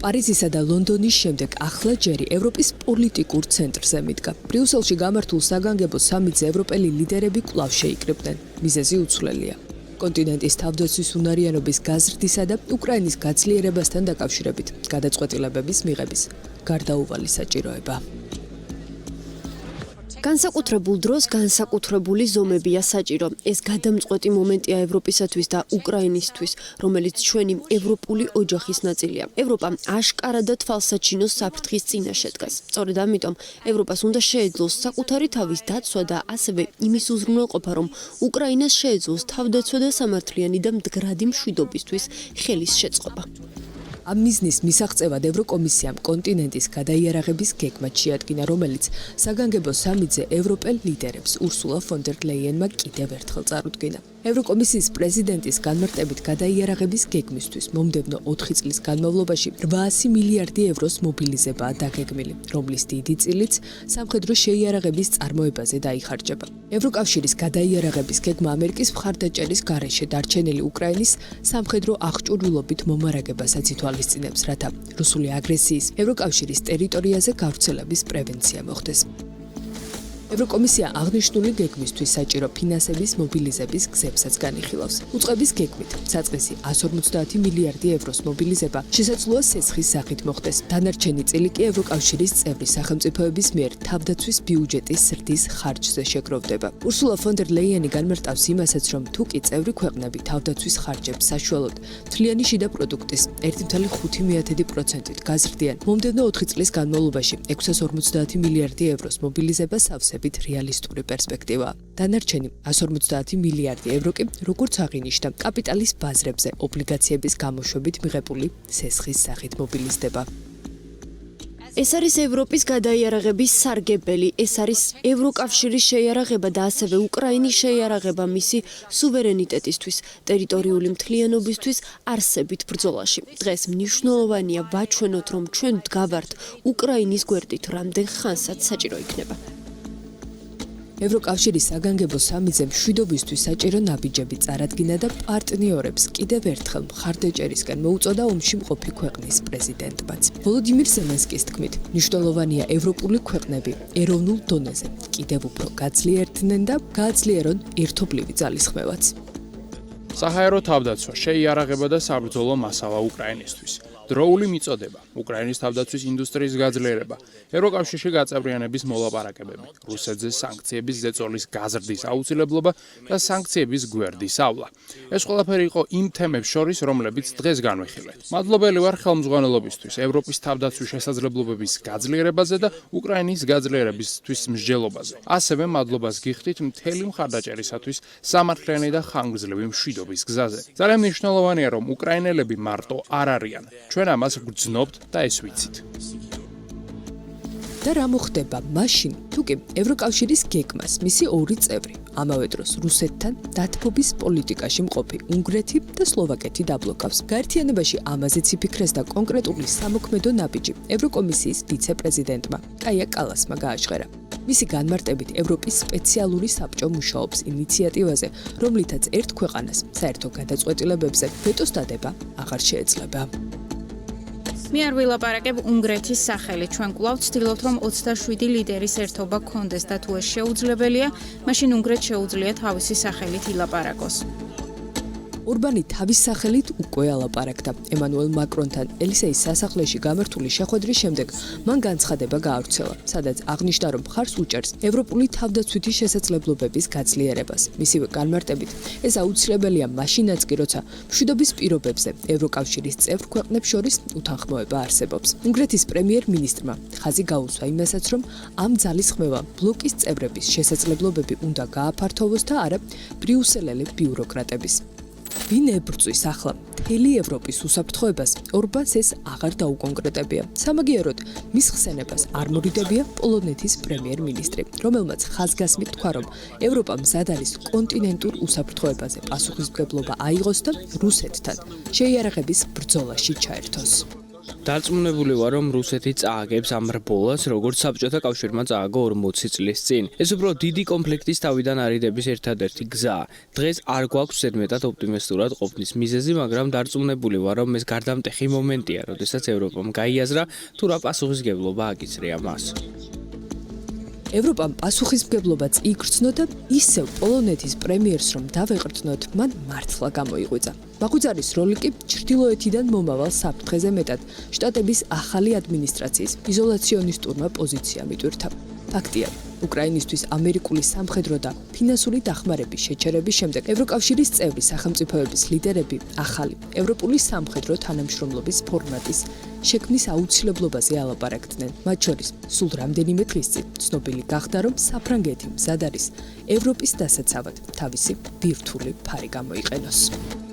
პარიზისა და ლონდონის შემდეგ ახლა ჯერი ევროპის პოლიტიკურ ცენტრზე მიდგა. ბრიუსელში გამართულ საგანგებო სამიტზე ევროპელი ლიდერები კვლავ შეიკრიბნენ. მიზეზი უცვლელია. კონტინენტის თავდაცვის უნარიანობის გაზრდისა და უკრაინის გაძლიერებასთან დაკავშირებით გადაწყვეტილებების მიღების გარდაუვალი საჭიროება. განსაკუთრებულ დროს განსაკუთრებული ზომებია საჭირო. ეს გადამწყვეტი მომენტია ევროპისათვის და უკრაინისთვის, რომელიც ჩვენი ევროპული ოჯახის ნაწილია. ევროპა აშკარადად თვალსაჩინო საფრთხის წინაშე დგას. სწორედ ამიტომ ევროპას უნდა შეეძლოს საკუთარი თავის დაცვა და ასევე იმის უზრუნველყოფა, რომ უკრაინას შეეძლოს თავდაცვა და სამართლიანი და მდგრადი მშვიდობისთვის ხელის შეწყობა. ამ მიზნის მისაღწევად ევროკომისიამ კონტინენტის გადაიარაღების გეგმა შეადგინა, რომელიც საგანგებო სამიტზე ევროპელ ლიდერებს ურსულა ფონ დერ ლეიენმა კიდევ ერთხელ წარუდგინა. ევროკომისიის პრეზიდენტის განმარტებით გადაიარაღების გეგმისთვის მომდევნო 4 წლის განმავლობაში 800 მილიარდი ევროს მობილიზებაა დაგეგმილი, რომლის დიდი წილიც სამხედრო შეიარაღების წარმოებაზე დაიხარჯება. ევროკავშირის გადაიარაღების გეგმა ამერიკის მხარდაჭერის გარეშე დარჩენილი უკრაინის სამხედრო აღჭურვილობით მომარაგებასაც ითვალისწინებს, რათა რუსული აგრესიის ევროკავშირის ტერიტორიაზე გავრცელების პრევენცია მოხდეს. ევროკომისია აღნიშნული გეგმისთვის საჭირო ფინანსების მობილიზების გზებსაც განიხილავს. უწყების გეგმით საწყისი 150 მილიარდი ევროს მობილიზება შესაძლოა სესხის სახით მოხდეს. დანარჩენი წილი კი ევროკავშირის წევრი სახელმწიფოების მიერ თავდაცვის ბიუჯეტის ზრდის ხარჯზე შეგროვდება. ურსულა ფონ დერ ლეიენი განმარტავს იმასაც, რომ თუ კი წევრი ქვეყნები თავდაცვის ხარჯებს საშუალოდ მთლიანი შიდა პროდუქტის 1,5%-ით გაზრდიან, მომდევნო 4 წლის განმავლობაში 650 მილიარდი ევროს მობილიზება სავსე რეალისტური პერსპექტივა. დანარჩენი 150 მილიარდი евро კი როგორც აღინიშნა კაპიტალის ბაზრებზე ობლიგაციების გამოშვებით მიღებული სესხის სახით მობილიზდება. ეს არის ევროპის გადაიარაღების სარგებელი, ეს არის ევროკავშირის შეიარაღება და ასევე უკრაინის შეიარაღება მისი სუვერენიტეტისთვის, ტერიტორიული მთლიანობისთვის არსებით ბრძოლაში. დღეს მნიშვნელოვანია ვაჩვენოთ, რომ ჩვენ ვდგავართ უკრაინის გვერდით, რამდენ ხანსაც საჭირო იქნება. ევროკავშირის საგანგებო სამიტზე მშვიდობისთვის საჭირო ნაბიჯები წარადგინა და პარტნიორებს კიდევ ერთხელ მხარდაჭერისკენ მოუწოდა ომში მყოფი ქვეყნის პრეზიდენტმაც. ვოლოდიმირ ზელენსკის თქმით, მნიშვნელოვანია ევროპული ქვეყნები ეროვნულ დონეზე კიდევ უფრო გაძლიერდნენ და გააძლიერონ ერთობლივი ძალისხმევაც. საჰაერო თავდაცვა, შეიარაღება და საბრძოლო მასალა უკრაინისთვის. დროული მიწოდება, უკრაინის თავდაცვის ინდუსტრიის გაძლიერება, ევროკავშირში გაწევრიანების მოლაპარაკებები, რუსეთზე სანქციების ზეწოლის გაზრდის აუცილებლობა და სანქციების გვერდის ავლა. ეს ყველაფერი იყო იმ თემებს შორის, რომლებიც დღეს განვიხილეთ. მადლობელი ვარ ხელმძღვანელობისთვის, ევროპის თავდაცვის შესაძლებლობების გაძლიერებაზე და უკრაინის გაძლიერებისთვის მსჯელობაზე. ასევე მადლობას გიხდით მთელი მხარდაჭერისათვის სამართლიანი და ხანგრძლივი მშვიდობის გზაზე. ძალიან მნიშვნელოვანია, რომ უკრაინელები მარტო არ არიან. ჩვენ ამას გვგრძნობთ და ეს ვიცით. და რა მოხდება მაშინ, თუ კი ევროკავშირის გეგმას მისი ორი წევრი, ამავე დროს რუსეთთან დათბობის პოლიტიკაში მყოფი უნგრეთი და სლოვაკეთი დაბლოკავს. გაერთიანებაში ამაზეც იფიქრეს და კონკრეტული სამოქმედო ნაბიჯი ევროკომისიის ვიცე-პრეზიდენტმა კაია კალასმა გააჟღერა. მისი განმარტებით ევროპის სპეციალური საბჭო მუშაობს ინიციატივაზე, რომლითაც ერთ ქვეყანას საერთო გადაწყვეტილებებზე ვეტოს დადება აღარ შეეძლება. მე არ ვილაპარაკებ უნგრეთის სახელით. ჩვენ კვლავ ვცდილობთ, რომ 27 ლიდერის ერთობა გქონდეს და თუ ეს შეუძლებელია, მაშინ უნგრეთს შეუძლია თავისი სახელით ილაპარაკოს. ურბანი თავის სახელით უკვე ალაპარაკდა. ემანუელ მაკრონთან ელისეის სასახლეში გამართული შეხვედრის შემდეგ მან განცხადება გაავრცელა, სადაც აღნიშნა, რომ მხარს უჭერს ევროპული თავდაცვითი შესაძლებლობების გაძლიერებას. მისივე განმარტებით, ეს აუცილებელია მაშინაც კი, როცა მშვიდობის პირობებზე ევროკავშირის წევრ ქვეყნებს შორის უთანხმოება არსებობს. უნგრეთის პრემიერ-მინისტრმა ხაზი გაუსვა იმასაც, რომ ამ ძალისხმევამ ბლოკის წევრების შესაძლებლობები უნდა გააფართოვოს და არა ბრიუსელელი ბიუროკრატების. ვინ ებრძვის ახლა მთელი ევროპის უსაფრთხოებას, ორბანს ეს აღარ დაუკონკრეტებია. სამაგიეროდ მის ხსენებას არ მორიდებია პოლონეთის პრემიერ-მინისტრი, რომელმაც ხაზგასმით თქვა, რომ ევროპა მზად არის კონტინენტურ უსაფრთხოებაზე პასუხისმგებლობა აიღოს და რუსეთთან შეიარაღების ბრძოლაში ჩაერთოს. დარწმუნებული ვარ, რომ რუსეთი წააგებს ამ რბოლას, როგორც საბჭოთა კავშირმა წააგო 40 წლის წინ. ეს უბრალოდ დიდი კონფლიქტის თავიდან არიდების ერთადერთი გზაა. დღეს არ გვაქვს ზედმეტად ოპტიმისტურად ყოფნის მიზეზი, მაგრამ დარწმუნებული ვარ, რომ ეს გარდამტეხი მომენტია, როდესაც ევროპამ გაიაზრა თუ რა პასუხისმგებლობა აკისრია მას. ევროპამ პასუხისმგებლობაც იგრძნო და ისევ პოლონეთის პრემიერს რომ დავეყრდნოთ, მან მართლა გამოიღვიძა. მაღვიძარის როლი კი ჩრდილოეთიდან მომავალ საფრთხეზე მეტად შტატების ახალი ადმინისტრაციის იზოლაციონისტურმა პოზიციამ იტვირთა. ფაქტია, უკრაინისთვის ამერიკული სამხედრო და ფინანსური დახმარების შეჩერების შემდეგ ევროკავშირის წევრი სახელმწიფოების ლიდერები ახალი ევროპული სამხედრო თანამშრომლობის ფორმატის შექმნის აუცილებლობაზე ალაპარაკდნენ. მათ შორის, სულ რამდენიმე დღის წინ ცნობილი გახდა, რომ საფრანგეთი მზად არის ევროპის დასაცავად თავისი ბირთვული ფარი გამოიყენოს.